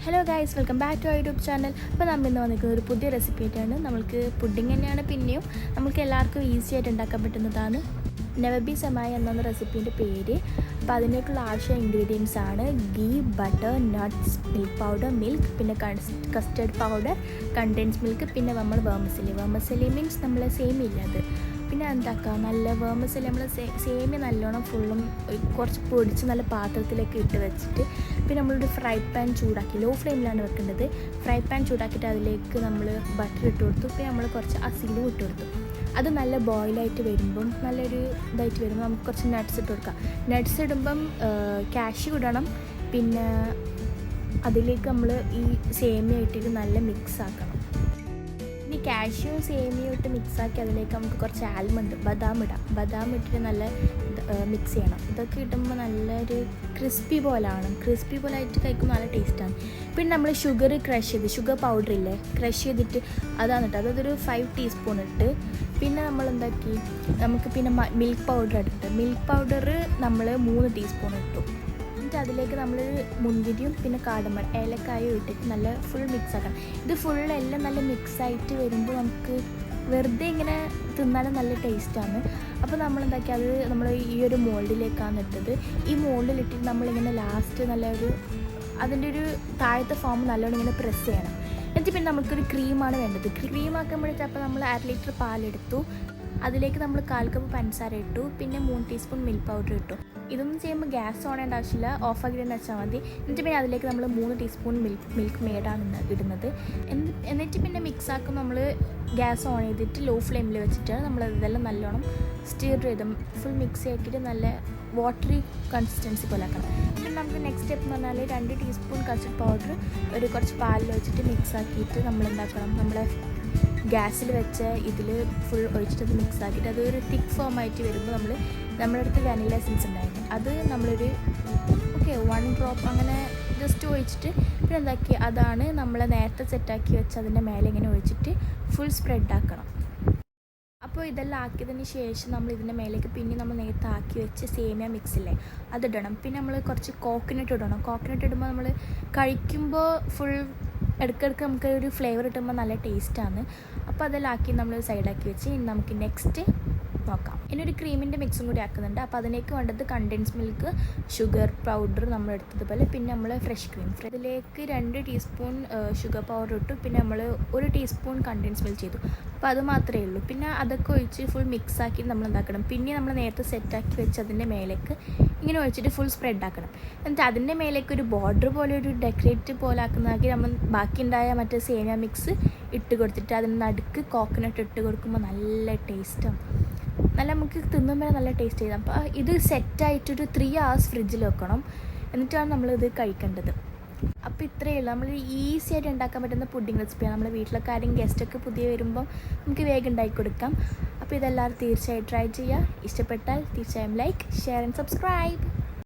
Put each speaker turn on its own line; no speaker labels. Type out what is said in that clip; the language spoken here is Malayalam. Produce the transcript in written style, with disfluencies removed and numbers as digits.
Hello guys, welcome back to YouTube channel. അപ്പോൾ നമ്മൾ ഇന്ന് വന്നിരിക്കുന്ന ഒരു പുതിയ റെസിപ്പി ആയിട്ടാണ്. നമ്മൾക്ക് പുഡിംഗ് തന്നെയാണ്, പിന്നെയും നമുക്ക് എല്ലാവർക്കും ഈസി ആയിട്ട് ഉണ്ടാക്കാൻ പറ്റുന്നതാണ് നവബി സെമായി എന്നാണ് റെസിപ്പീൻ്റെ പേര്. അപ്പോൾ അതിനേക്കുള്ള ആവശ്യം ഇൻഗ്രീഡിയൻസ് ആണ് ghee, butter, nuts, milk powder, milk, പിന്നെ കസ്റ്റർഡ് പൗഡർ, കണ്ടൻസ് മിൽക്ക്, പിന്നെ നമ്മൾ വേമസലി മീൻസ് നമ്മൾ സേമിയ ഇല്ലത്. പിന്നെ എന്താക്കുക, നല്ല വേമസലി നമ്മൾ സേമിയ നല്ലോണം ഫുള്ളും കുറച്ച് പൊടിച്ച് നല്ല പാത്രത്തിലേക്ക് ഇട്ട് വെച്ചിട്ട് പിന്നെ നമ്മളൊരു ഫ്രൈ പാൻ ചൂടാക്കി, ലോ ഫ്ലെയിമിലാണ് വെക്കേണ്ടത്. ഫ്രൈ പാൻ ചൂടാക്കിയിട്ട് അതിലേക്ക് നമ്മൾ ബട്ടർ ഇട്ട് കൊടുത്തു. പിന്നെ നമ്മൾ കുറച്ച് അസീലും ഇട്ട് കൊടുത്തു. അത് നല്ല ബോയിലായിട്ട് വരുമ്പം നല്ലൊരു ഇതായിട്ട് വരുമ്പോൾ നമുക്ക് കുറച്ച് നട്ട്സ് ഇട്ട് കൊടുക്കാം. നട്ട്സ് ഇടുമ്പം കാഷ്യൂ ഇടണം. പിന്നെ അതിലേക്ക് നമ്മൾ ഈ സേമിയ ഇട്ടിട്ട് നല്ല മിക്സ് ആക്കണം. ഇനി കാഷ്യൂ സേമിയ ഇട്ട് മിക്സാക്കി അതിലേക്ക് നമുക്ക് കുറച്ച് ആൽമണ്ട്, ബദാം ഇടാം. ബദാം ഇട്ടിട്ട് നല്ല മിക്സ് ചെയ്യണം. ഇതൊക്കെ ഇടുമ്പോൾ നല്ലൊരു ക്രിസ്പി പോലായിട്ട് കഴിക്കുമ്പോൾ നല്ല ടേസ്റ്റാണ്. പിന്നെ നമ്മൾ ഷുഗർ പൗഡർ ഇല്ലേ, ക്രഷ് ചെയ്തിട്ട് അതാണ് ഇട്ട്, അതൊരു 5 ടീസ്പൂൺ ഇട്ട്. പിന്നെ നമ്മൾ എന്താക്കി, നമുക്ക് പിന്നെ മിൽക്ക് പൗഡർ എടുത്ത്, മിൽക്ക് പൗഡർ നമ്മൾ 3 ടീസ്പൂൺ ഇട്ടു. എന്നിട്ട് അതിലേക്ക് നമ്മൾ മുന്തിരിയും പിന്നെ കാടമ്പഴം, ഏലക്കായും ഇട്ടിട്ട് നല്ല ഫുൾ മിക്സ് ആക്കണം. ഇത് ഫുള്ളെല്ലാം നല്ല മിക്സായിട്ട് വരുമ്പോൾ നമുക്ക് വെറുതെ ഇങ്ങനെ തിന്നാലും നല്ല ടേസ്റ്റാണ്. അപ്പോൾ നമ്മളെന്താക്കി, അത് നമ്മൾ ഈ ഒരു മോൾഡിലേക്കാണ് ഇട്ടത്. ഈ മോൾഡിലിട്ടിട്ട് നമ്മളിങ്ങനെ ലാസ്റ്റ് നല്ലൊരു അതിൻ്റെ ഒരു താഴത്തെ ഫോം നല്ലോണം ഇങ്ങനെ പ്രസ് ചെയ്യണം. എന്നിട്ട് പിന്നെ നമുക്കൊരു ക്രീമാണ് വേണ്ടത്. ക്രീം ആക്കുമ്പോഴേക്കും അപ്പോൾ നമ്മൾ 1/2 ലിറ്റർ പാലെടുത്തു. അതിലേക്ക് നമ്മൾ 1/4 കപ്പ് പഞ്ചസാര ഇട്ടു. പിന്നെ 3 ടീസ്പൂൺ മിൽക്ക് പൗഡർ ഇട്ടു. ഇതൊന്നും ചെയ്യുമ്പോൾ ഗ്യാസ് ഓൺ ചെയ്യേണ്ട ആവശ്യമില്ല, ഓഫാക്കി തന്നെ വെച്ചാൽ മതി. എന്നിട്ട് പിന്നെ അതിലേക്ക് നമ്മൾ 3 ടീസ്പൂൺ മിൽക്ക് മെയ്ഡാണ് ഇടുന്നത്. എന്നിട്ട് പിന്നെ മിക്സാക്കും നമ്മൾ ഗ്യാസ് ഓൺ ചെയ്തിട്ട് ലോ ഫ്ലെയിമിൽ വെച്ചിട്ടാണ് നമ്മൾ ഇതെല്ലാം നല്ലോണം സ്റ്റീർ ചെയ്ത് ഫുൾ മിക്സ് ആക്കിയിട്ട് നല്ല വാട്ടറി കൺസിസ്റ്റൻസി പോലെ ആക്കണം. പിന്നെ നമുക്ക് നെക്സ്റ്റ് സ്റ്റെപ്പ് എന്ന് പറഞ്ഞാൽ 2 ടീസ്പൂൺ കസ്റ്റർഡ് പൗഡർ ഒരു പാലിൽ വെച്ചിട്ട് മിക്സ് ആക്കിയിട്ട് നമ്മൾ എന്താക്കണം, നമ്മളെ ഗ്യാസിൽ വെച്ച് ഇതിൽ ഫുൾ ഒഴിച്ചിട്ട് മിക്സ് ആക്കിയിട്ട് അതൊരു തിക്ക് ഫോം ആയിട്ട് വരുമ്പോൾ നമ്മുടെ അടുത്ത് വാനില എസൻസ് ഉണ്ടായിരുന്നു, അത് നമ്മളൊരു 1 ഡ്രോപ്പ് അങ്ങനെ ജസ്റ്റ് ഒഴിച്ചിട്ട് പിന്നെ എന്താക്കി, അതാണ് നമ്മൾ നേരത്തെ സെറ്റാക്കി വെച്ച് അതിൻ്റെ മേലെ ഇങ്ങനെ ഒഴിച്ചിട്ട് ഫുൾ സ്പ്രെഡ് ആക്കണം. അപ്പോൾ ഇതെല്ലാം ആക്കിയതിന് ശേഷം നമ്മൾ ഇതിൻ്റെ മേലേക്ക് പിന്നെ നമ്മൾ നേരത്തെ ആക്കി വെച്ച് സേമിയ മിക്സില്ലേ അതിടണം. പിന്നെ നമ്മൾ കുറച്ച് കോക്കനട്ട് ഇടണം. കോക്കനട്ട് ഇടുമ്പോൾ നമ്മൾ കഴിക്കുമ്പോൾ ഫുൾ ഇടയ്ക്കിടയ്ക്ക് നമുക്ക് ഒരു ഫ്ലേവർ കിട്ടുമ്പോൾ നല്ല ടേസ്റ്റാണ്. അപ്പോൾ അതെല്ലാം ആക്കി നമ്മൾ സൈഡാക്കി വെച്ച് ഇനി നമുക്ക് നെക്സ്റ്റ് നോക്കാം. ഇനി ഒരു ക്രീമിൻ്റെ മിക്സും കൂടി ആക്കുന്നുണ്ട്. അപ്പോൾ അതിലേക്ക് വേണ്ടത് കണ്ടൻസ് മിൽക്ക്, ഷുഗർ പൗഡർ നമ്മൾ എടുത്തതുപോലെ, പിന്നെ നമ്മൾ ഫ്രഷ് ക്രീം. അതിലേക്ക് 2 ടീസ്പൂൺ ഷുഗർ പൗഡർ ഇട്ടു. പിന്നെ നമ്മൾ 1 ടീസ്പൂൺ കണ്ടൻസ് മിൽക്ക് ചെയ്തു. അപ്പോൾ അത് മാത്രമേ ഉള്ളൂ. പിന്നെ അതൊക്കെ ഒഴിച്ച് ഫുൾ മിക്സാക്കി നമ്മൾ എന്താക്കണം, പിന്നെ നമ്മൾ നേരത്തെ സെറ്റാക്കി വെച്ച് അതിൻ്റെ മേലേക്ക് ഇങ്ങനെ ഒഴിച്ചിട്ട് ഫുൾ സ്പ്രെഡ് ആക്കണം. എന്നിട്ട് അതിൻ്റെ മേലേക്ക് ഒരു ബോർഡർ പോലെ ഒരു ഡെക്കറേറ്റ് പോലെ ആക്കുന്നതാക്കി നമ്മൾ ബാക്കിയുണ്ടായ മറ്റേ സേമിയ മിക്സ് ഇട്ട് കൊടുത്തിട്ട് അതിന് നടുക്ക് കോക്കനട്ട് ഇട്ട് കൊടുക്കുമ്പോൾ നല്ല ടേസ്റ്റാണ്. നമുക്ക് തിന്നുമ്പോൾ നല്ല ടേസ്റ്റ് ചെയ്താൽ. അപ്പോൾ ഇത് സെറ്റായിട്ടൊരു 3 hours ഫ്രിഡ്ജിൽ വെക്കണം. എന്നിട്ടാണ് നമ്മളിത് കഴിക്കേണ്ടത്. അപ്പോൾ ഇത്രയേ ഉള്ളൂ, നമ്മൾ ഈസി ആയിട്ട് ഉണ്ടാക്കാൻ പറ്റുന്ന പുഡിംഗ് റെസിപ്പിയാണ്. നമ്മുടെ വീട്ടിലൊക്കെ ആരെങ്കിലും ഗസ്റ്റൊക്കെ പുതിയ വരുമ്പം നമുക്ക് വേഗം ഉണ്ടാക്കി കൊടുക്കാം. അപ്പോൾ ഇതെല്ലാവരും തീർച്ചയായും ട്രൈ ചെയ്യുക. ഇഷ്ടപ്പെട്ടാൽ തീർച്ചയായും ലൈക്ക്, ഷെയർ ആൻഡ് സബ്സ്ക്രൈബ്.